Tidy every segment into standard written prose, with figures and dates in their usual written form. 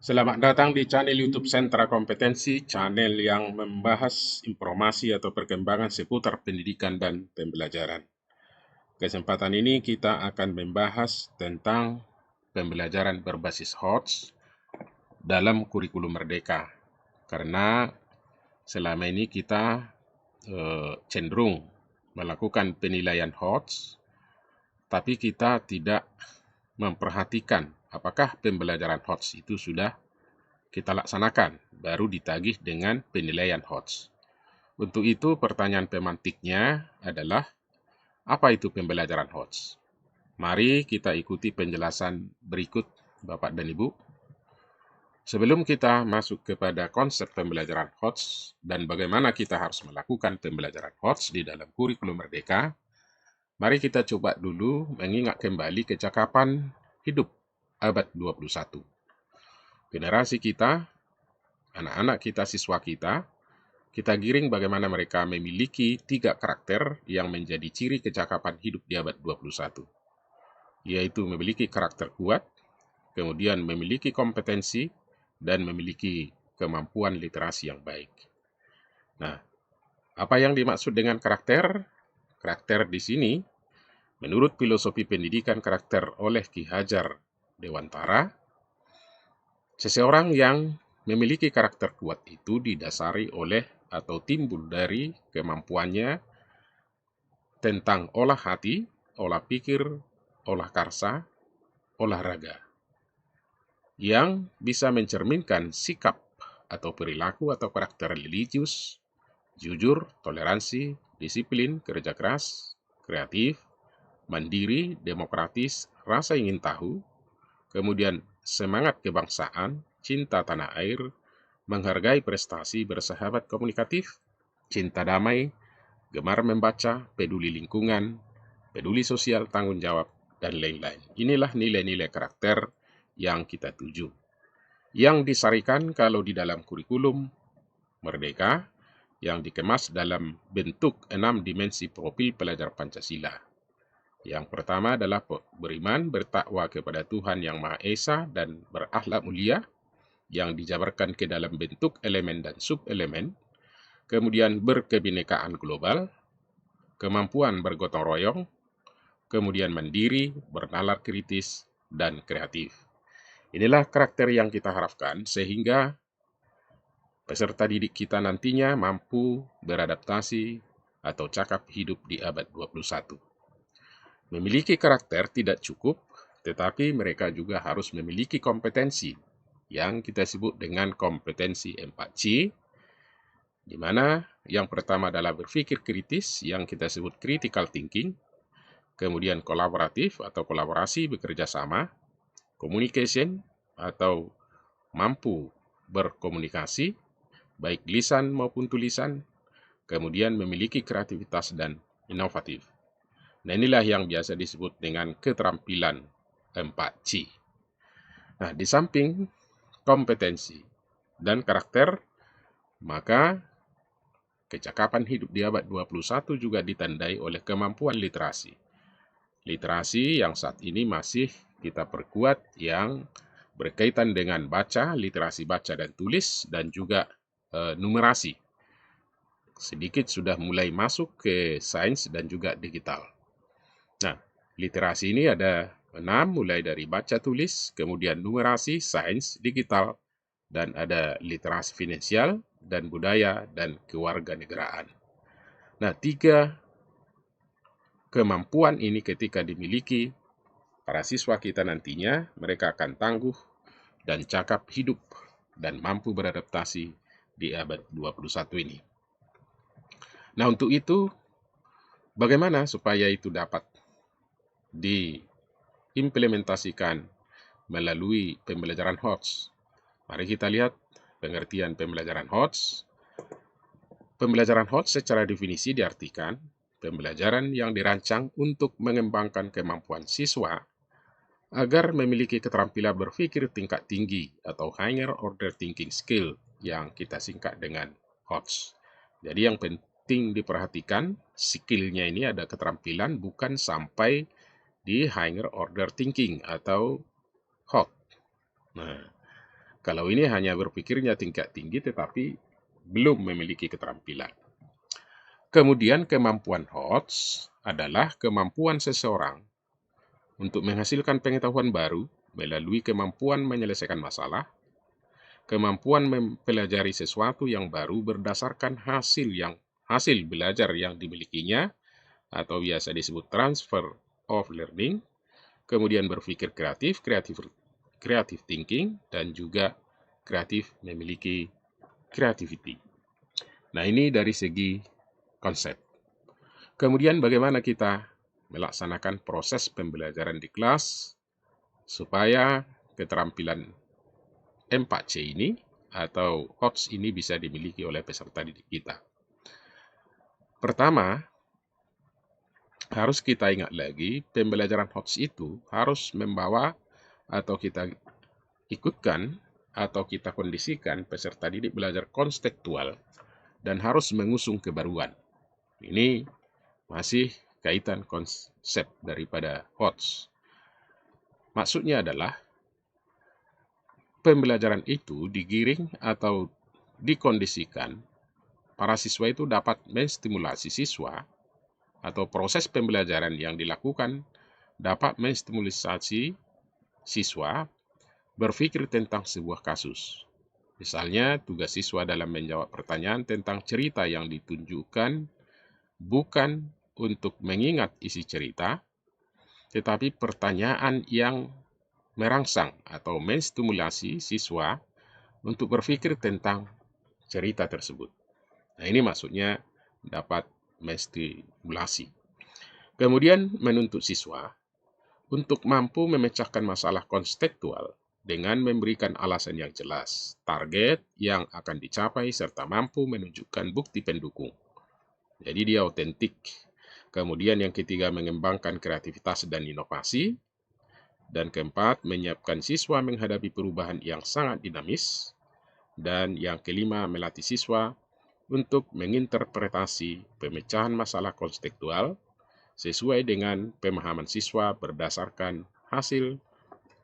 Selamat datang di channel YouTube Sentra Kompetensi, channel yang membahas informasi atau perkembangan seputar pendidikan dan pembelajaran. Kesempatan ini kita akan membahas tentang pembelajaran berbasis HOTS dalam kurikulum Merdeka. Karena selama ini kita cenderung melakukan penilaian HOTS, tapi kita tidak memperhatikan apakah pembelajaran HOTS itu sudah kita laksanakan, baru ditagih dengan penilaian HOTS. Untuk itu, pertanyaan pemantiknya adalah, apa itu pembelajaran HOTS? Mari kita ikuti penjelasan berikut, Bapak dan Ibu. Sebelum kita masuk kepada konsep pembelajaran HOTS dan bagaimana kita harus melakukan pembelajaran HOTS di dalam kurikulum Merdeka, mari kita coba dulu mengingat kembali kecakapan hidup abad 21. Generasi kita, anak-anak kita, siswa kita giring bagaimana mereka memiliki 3 karakter yang menjadi ciri kecakapan hidup di abad 21, yaitu memiliki karakter kuat, kemudian memiliki kompetensi, dan memiliki kemampuan literasi yang baik. Nah, apa yang dimaksud dengan karakter? Karakter di sini, menurut filosofi pendidikan karakter oleh Ki Hajar Dewantara, seseorang yang memiliki karakter kuat itu didasari oleh atau timbul dari kemampuannya tentang olah hati, olah pikir, olah karsa, olahraga, yang bisa mencerminkan sikap atau perilaku atau karakter religius, jujur, toleransi, disiplin, kerja keras, kreatif, mandiri, demokratis, rasa ingin tahu, kemudian semangat kebangsaan, cinta tanah air, menghargai prestasi, bersahabat komunikatif, cinta damai, gemar membaca, peduli lingkungan, peduli sosial, tanggung jawab, dan lain-lain. Inilah nilai-nilai karakter yang kita tuju, yang disarikan kalau di dalam kurikulum Merdeka, yang dikemas dalam bentuk 6 dimensi profil pelajar Pancasila. Yang pertama adalah beriman, bertakwa kepada Tuhan Yang Maha Esa, dan berakhlak mulia, yang dijabarkan ke dalam bentuk elemen dan subelemen. Kemudian berkebinekaan global, kemampuan bergotong royong, kemudian mandiri, bernalar kritis, dan kreatif. Inilah karakter yang kita harapkan sehingga peserta didik kita nantinya mampu beradaptasi atau cakap hidup di abad 21. Memiliki karakter tidak cukup, tetapi mereka juga harus memiliki kompetensi yang kita sebut dengan kompetensi 4C, di mana yang pertama adalah berpikir kritis yang kita sebut critical thinking, kemudian kolaboratif atau kolaborasi bekerja sama, communication atau mampu berkomunikasi, baik lisan maupun tulisan, kemudian memiliki kreativitas dan inovatif. Nah, inilah yang biasa disebut dengan keterampilan 4C. Nah, di samping kompetensi dan karakter, maka kecakapan hidup di abad 21 juga ditandai oleh kemampuan literasi. Literasi yang saat ini masih kita perkuat yang berkaitan dengan baca, literasi baca dan tulis, dan juga numerasi. Sedikit sudah mulai masuk ke sains dan juga digital. Nah, literasi ini ada 6, mulai dari baca tulis, kemudian numerasi, sains, digital, dan ada literasi finansial, dan budaya, dan kewarganegaraan. Nah, 3 kemampuan ini ketika dimiliki para siswa kita nantinya, mereka akan tangguh dan cakap hidup dan mampu beradaptasi di abad 21 ini. Nah, untuk itu, bagaimana supaya itu dapat diimplementasikan melalui pembelajaran HOTS? Mari kita lihat pengertian pembelajaran HOTS. Pembelajaran HOTS secara definisi diartikan pembelajaran yang dirancang untuk mengembangkan kemampuan siswa agar memiliki keterampilan berpikir tingkat tinggi atau higher order thinking skill yang kita singkat dengan HOTS. Jadi yang penting diperhatikan, skillnya ini ada keterampilan bukan sampai di higher order thinking atau HOT. Nah, Kalau ini hanya berpikirnya tingkat tinggi tetapi belum memiliki keterampilan. Kemudian kemampuan HOTS adalah kemampuan seseorang untuk menghasilkan pengetahuan baru melalui kemampuan menyelesaikan masalah, kemampuan mempelajari sesuatu yang baru berdasarkan hasil belajar yang dimilikinya atau biasa disebut transfer of learning, kemudian berpikir creative thinking, dan juga kreatif memiliki creativity. Nah, ini dari segi konsep. Kemudian bagaimana kita melaksanakan proses pembelajaran di kelas supaya keterampilan 4C ini atau HOTS ini bisa dimiliki oleh peserta didik kita. Pertama, harus kita ingat lagi, pembelajaran HOTS itu harus membawa atau kita ikutkan atau kita kondisikan peserta didik belajar konstektual dan harus mengusung kebaruan. Ini masih kaitan konsep daripada HOTS. Maksudnya adalah pembelajaran itu digiring atau dikondisikan para siswa itu dapat menstimulasi siswa atau proses pembelajaran yang dilakukan dapat menstimulasi siswa berpikir tentang sebuah kasus. Misalnya, tugas siswa dalam menjawab pertanyaan tentang cerita yang ditunjukkan bukan untuk mengingat isi cerita, tetapi pertanyaan yang merangsang atau menstimulasi siswa untuk berpikir tentang cerita tersebut. Nah, ini maksudnya dapat menstimulasi. Kemudian menuntut siswa untuk mampu memecahkan masalah konstektual dengan memberikan alasan yang jelas, target yang akan dicapai, serta mampu menunjukkan bukti pendukung. Jadi dia otentik. Kemudian yang ketiga, mengembangkan kreativitas dan inovasi. Dan keempat, menyiapkan siswa menghadapi perubahan yang sangat dinamis. Dan yang kelima, melatih siswa untuk menginterpretasi pemecahan masalah konstektual sesuai dengan pemahaman siswa berdasarkan hasil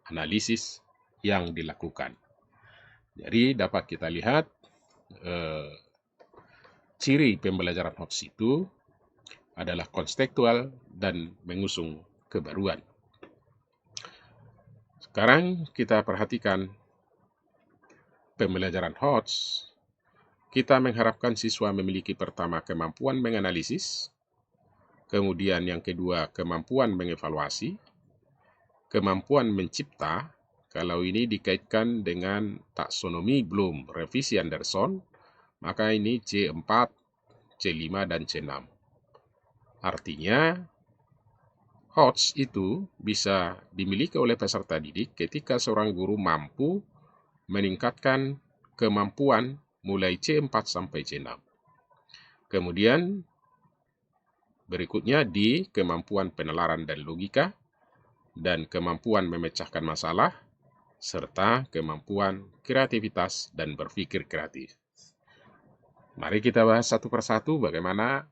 analisis yang dilakukan. Jadi dapat kita lihat ciri pembelajaran HOTS itu adalah konstektual dan mengusung kebaruan. Sekarang kita perhatikan pembelajaran HOTS. Kita mengharapkan siswa memiliki pertama kemampuan menganalisis, kemudian yang kedua kemampuan mengevaluasi, kemampuan mencipta. Kalau ini dikaitkan dengan taksonomi Bloom, revisi Anderson, maka ini C4, C5, dan C6. Artinya, HOTS itu bisa dimiliki oleh peserta didik ketika seorang guru mampu meningkatkan kemampuan mulai C4 sampai C6. Kemudian, berikutnya di kemampuan penalaran dan logika, dan kemampuan memecahkan masalah, serta kemampuan kreativitas dan berpikir kreatif. Mari kita bahas satu persatu bagaimana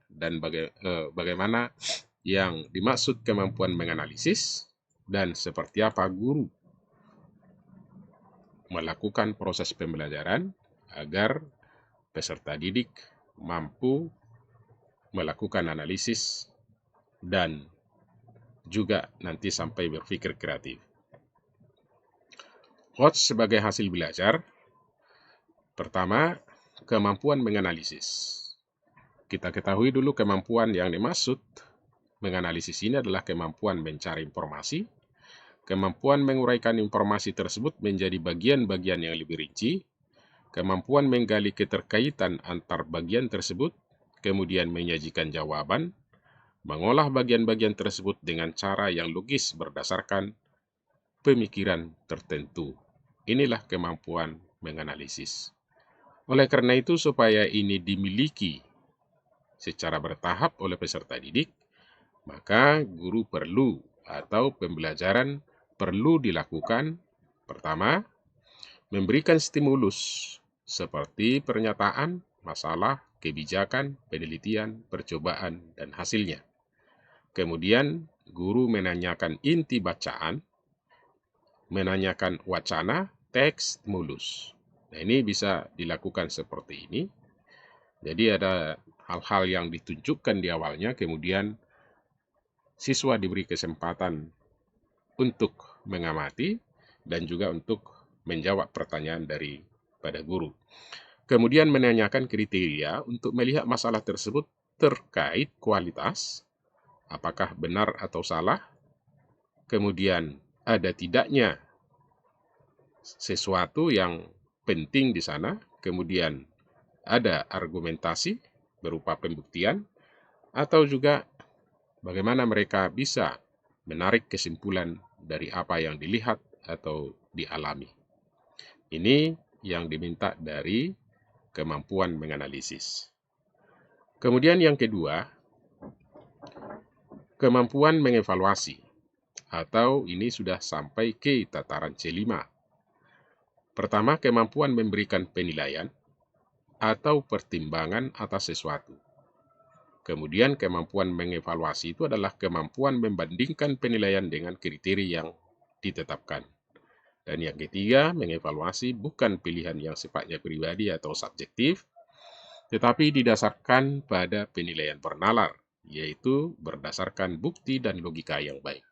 yang dimaksud kemampuan menganalisis dan seperti apa guru melakukan proses pembelajaran agar peserta didik mampu melakukan analisis dan juga nanti sampai berpikir kreatif. HOTS sebagai hasil belajar. Pertama, kemampuan menganalisis. Kita ketahui dulu kemampuan yang dimaksud menganalisis ini adalah kemampuan mencari informasi, kemampuan menguraikan informasi tersebut menjadi bagian-bagian yang lebih rinci, kemampuan menggali keterkaitan antar bagian tersebut, kemudian menyajikan jawaban, mengolah bagian-bagian tersebut dengan cara yang logis berdasarkan pemikiran tertentu. Inilah kemampuan menganalisis. Oleh karena itu, supaya ini dimiliki secara bertahap oleh peserta didik, maka guru perlu atau pembelajaran perlu dilakukan. Pertama, memberikan stimulus seperti pernyataan, masalah, kebijakan, penelitian, percobaan, dan hasilnya. Kemudian, guru menanyakan inti bacaan, menanyakan wacana, teks stimulus. Nah, ini bisa dilakukan seperti ini. Jadi ada hal-hal yang ditunjukkan di awalnya, kemudian siswa diberi kesempatan untuk mengamati dan juga untuk menjawab pertanyaan daripada guru. Kemudian menanyakan kriteria untuk melihat masalah tersebut terkait kualitas, apakah benar atau salah, kemudian ada tidaknya sesuatu yang penting di sana, kemudian ada argumentasi berupa pembuktian, atau juga bagaimana mereka bisa menarik kesimpulan dari apa yang dilihat atau dialami. Ini yang diminta dari kemampuan menganalisis. Kemudian yang kedua, kemampuan mengevaluasi, atau ini sudah sampai ke tataran C5. Pertama, kemampuan memberikan penilaian atau pertimbangan atas sesuatu. Kemudian kemampuan mengevaluasi itu adalah kemampuan membandingkan penilaian dengan kriteria yang ditetapkan. Dan yang ketiga, mengevaluasi bukan pilihan yang sifatnya pribadi atau subjektif, tetapi didasarkan pada penilaian bernalar, yaitu berdasarkan bukti dan logika yang baik.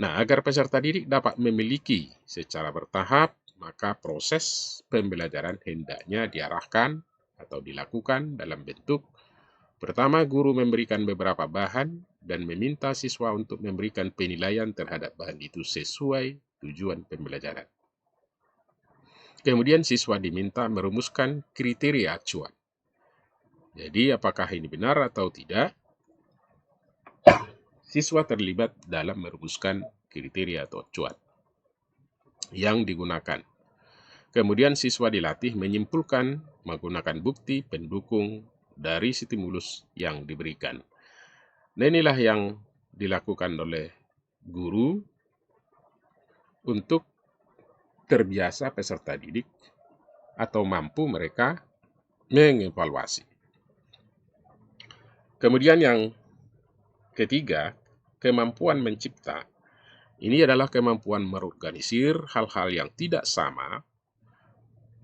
Nah, agar peserta didik dapat memiliki secara bertahap, maka proses pembelajaran hendaknya diarahkan atau dilakukan dalam bentuk pertama, guru memberikan beberapa bahan dan meminta siswa untuk memberikan penilaian terhadap bahan itu sesuai tujuan pembelajaran. Kemudian siswa diminta merumuskan kriteria acuan. Jadi apakah ini benar atau tidak? Siswa terlibat dalam merumuskan kriteria atau acuan yang digunakan. Kemudian siswa dilatih menyimpulkan menggunakan bukti pendukung dari stimulus yang diberikan. Nah, inilah yang dilakukan oleh guru untuk terbiasa peserta didik atau mampu mereka mengevaluasi. Kemudian yang ketiga, kemampuan mencipta. Ini adalah kemampuan mengorganisir hal-hal yang tidak sama,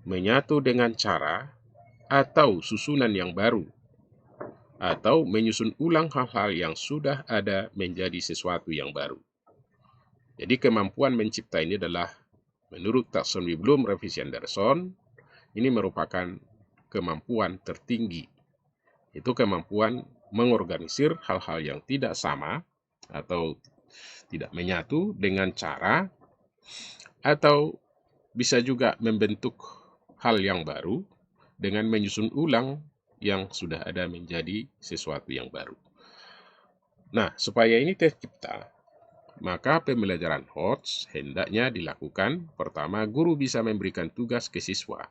menyatu dengan cara atau susunan yang baru, atau menyusun ulang hal-hal yang sudah ada menjadi sesuatu yang baru. Jadi kemampuan mencipta ini adalah, menurut taksonomi Bloom revisi Anderson, ini merupakan kemampuan tertinggi. Itu kemampuan mengorganisir hal-hal yang tidak sama atau tidak menyatu dengan cara, atau bisa juga membentuk hal yang baru dengan menyusun ulang yang sudah ada menjadi sesuatu yang baru. Nah, supaya ini tercipta, maka pembelajaran HOTS hendaknya dilakukan. Pertama, guru bisa memberikan tugas ke siswa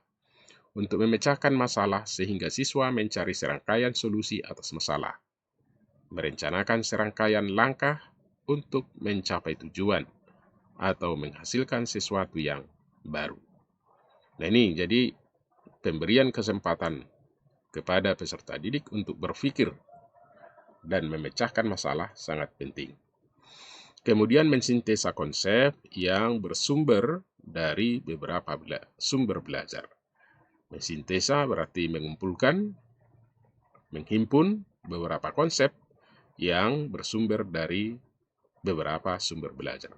untuk memecahkan masalah sehingga siswa mencari serangkaian solusi atas masalah, merencanakan serangkaian langkah untuk mencapai tujuan, atau menghasilkan sesuatu yang baru. Nah, ini jadi pemberian kesempatan kepada peserta didik untuk berpikir dan memecahkan masalah sangat penting. Kemudian mensintesa konsep yang bersumber dari beberapa sumber belajar. Mensintesa berarti mengumpulkan, menghimpun beberapa konsep yang bersumber dari beberapa sumber belajar.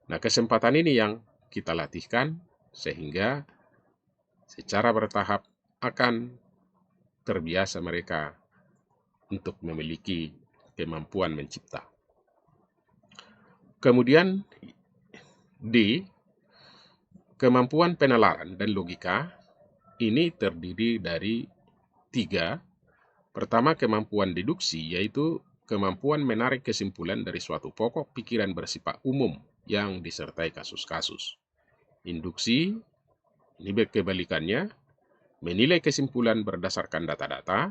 Nah, kesempatan ini yang kita latihkan sehingga secara bertahap akan terbiasa mereka untuk memiliki kemampuan mencipta. Kemudian D, kemampuan penalaran dan logika, ini terdiri dari 3. Pertama, kemampuan deduksi, yaitu kemampuan menarik kesimpulan dari suatu pokok pikiran bersifat umum yang disertai kasus-kasus. Induksi, ini kebalikannya, menilai kesimpulan berdasarkan data-data,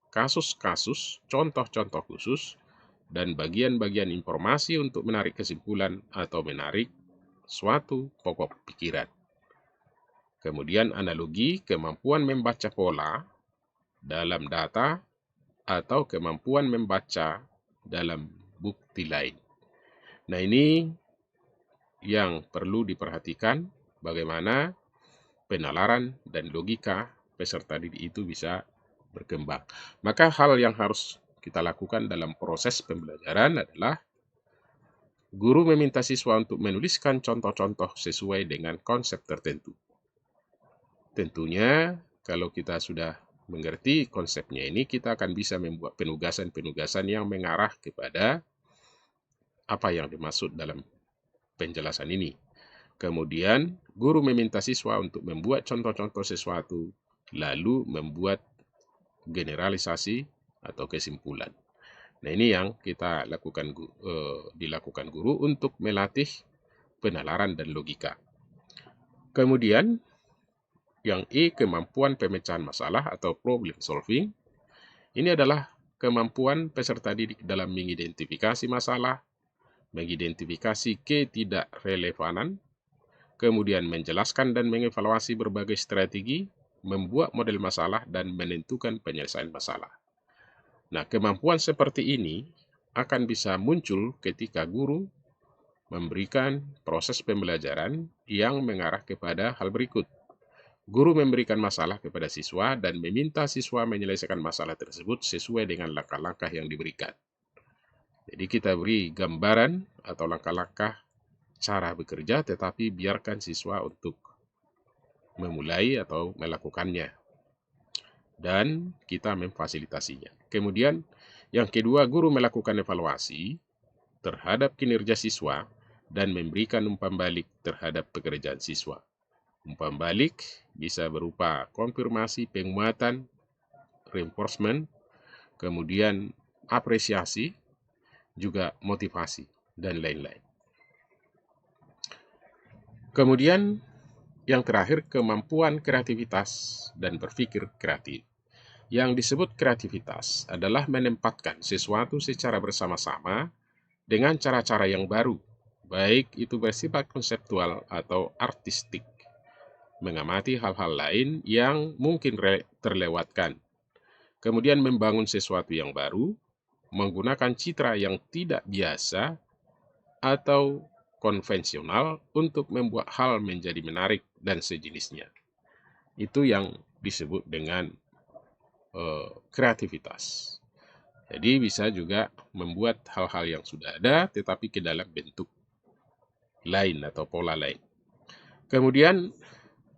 kasus-kasus, contoh-contoh khusus, dan bagian-bagian informasi untuk menarik kesimpulan atau menarik suatu pokok pikiran. Kemudian analogi, kemampuan membaca pola dalam data atau kemampuan membaca dalam bukti lain. Nah, ini yang perlu diperhatikan bagaimana penalaran dan logika peserta didik itu bisa berkembang. Maka hal yang harus kita lakukan dalam proses pembelajaran adalah guru meminta siswa untuk menuliskan contoh-contoh sesuai dengan konsep tertentu. Tentunya kalau kita sudah mengerti konsepnya ini, kita akan bisa membuat penugasan-penugasan yang mengarah kepada apa yang dimaksud dalam penjelasan ini. Kemudian, guru meminta siswa untuk membuat contoh-contoh sesuatu, lalu membuat generalisasi atau kesimpulan. Nah, ini yang kita lakukan dilakukan guru untuk melatih penalaran dan logika. Kemudian, yang E, kemampuan pemecahan masalah atau problem solving. Ini adalah kemampuan peserta didik dalam mengidentifikasi masalah, mengidentifikasi ketidakrelevanan, kemudian menjelaskan dan mengevaluasi berbagai strategi, membuat model masalah, dan menentukan penyelesaian masalah. Nah, kemampuan seperti ini akan bisa muncul ketika guru memberikan proses pembelajaran yang mengarah kepada hal berikut. Guru memberikan masalah kepada siswa dan meminta siswa menyelesaikan masalah tersebut sesuai dengan langkah-langkah yang diberikan. Jadi kita beri gambaran atau langkah-langkah cara bekerja, tetapi biarkan siswa untuk memulai atau melakukannya. Dan kita memfasilitasinya. Kemudian yang kedua, guru melakukan evaluasi terhadap kinerja siswa dan memberikan umpan balik terhadap pekerjaan siswa. Umpan balik bisa berupa konfirmasi, penguatan, reinforcement, kemudian apresiasi, juga motivasi, dan lain-lain. Kemudian yang terakhir, kemampuan kreativitas dan berpikir kreatif. Yang disebut kreativitas adalah menempatkan sesuatu secara bersama-sama dengan cara-cara yang baru, baik itu bersifat konseptual atau artistik. Mengamati hal-hal lain yang mungkin terlewatkan. Kemudian membangun sesuatu yang baru, menggunakan citra yang tidak biasa atau konvensional untuk membuat hal menjadi menarik dan sejenisnya. Itu yang disebut dengan kreativitas. Jadi bisa juga membuat hal-hal yang sudah ada tetapi ke dalam bentuk lain atau pola lain. Kemudian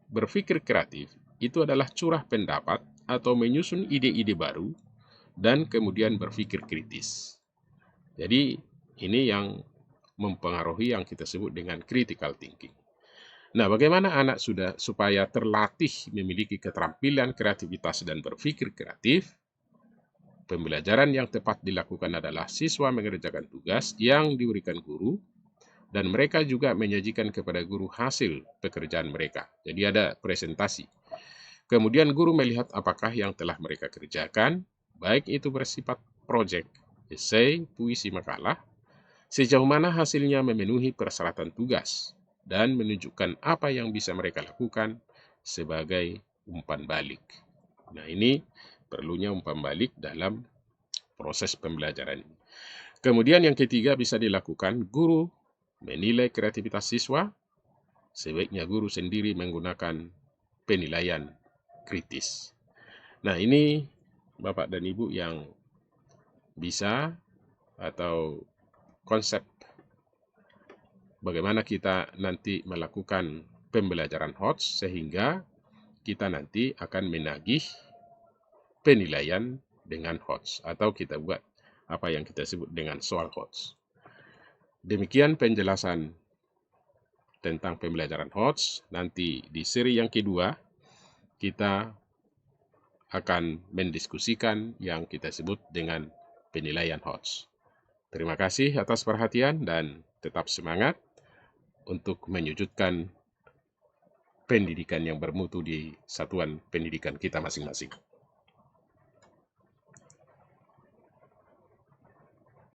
berpikir kreatif itu adalah curah pendapat atau menyusun ide-ide baru dan kemudian berpikir kritis. Jadi ini yang mempengaruhi yang kita sebut dengan critical thinking. Nah, bagaimana anak supaya terlatih memiliki keterampilan kreativitas dan berpikir kreatif? Pembelajaran yang tepat dilakukan adalah siswa mengerjakan tugas yang diberikan guru, dan mereka juga menyajikan kepada guru hasil pekerjaan mereka. Jadi ada presentasi. Kemudian guru melihat apakah yang telah mereka kerjakan, baik itu bersifat proyek, esai, puisi, makalah, sejauh mana hasilnya memenuhi persyaratan tugas, dan menunjukkan apa yang bisa mereka lakukan sebagai umpan balik. Nah, ini perlunya umpan balik dalam proses pembelajaran ini. Kemudian yang ketiga bisa dilakukan, guru menilai kreativitas siswa, sebaiknya guru sendiri menggunakan penilaian kritis. Nah, ini Bapak dan Ibu yang bisa atau konsep bagaimana kita nanti melakukan pembelajaran HOTS sehingga kita nanti akan menagih penilaian dengan HOTS atau kita buat apa yang kita sebut dengan soal HOTS. Demikian penjelasan tentang pembelajaran HOTS. Nanti di seri yang kedua kita akan mendiskusikan yang kita sebut dengan penilaian HOTS. Terima kasih atas perhatian dan tetap semangat untuk menyujudkan pendidikan yang bermutu di satuan pendidikan kita masing-masing.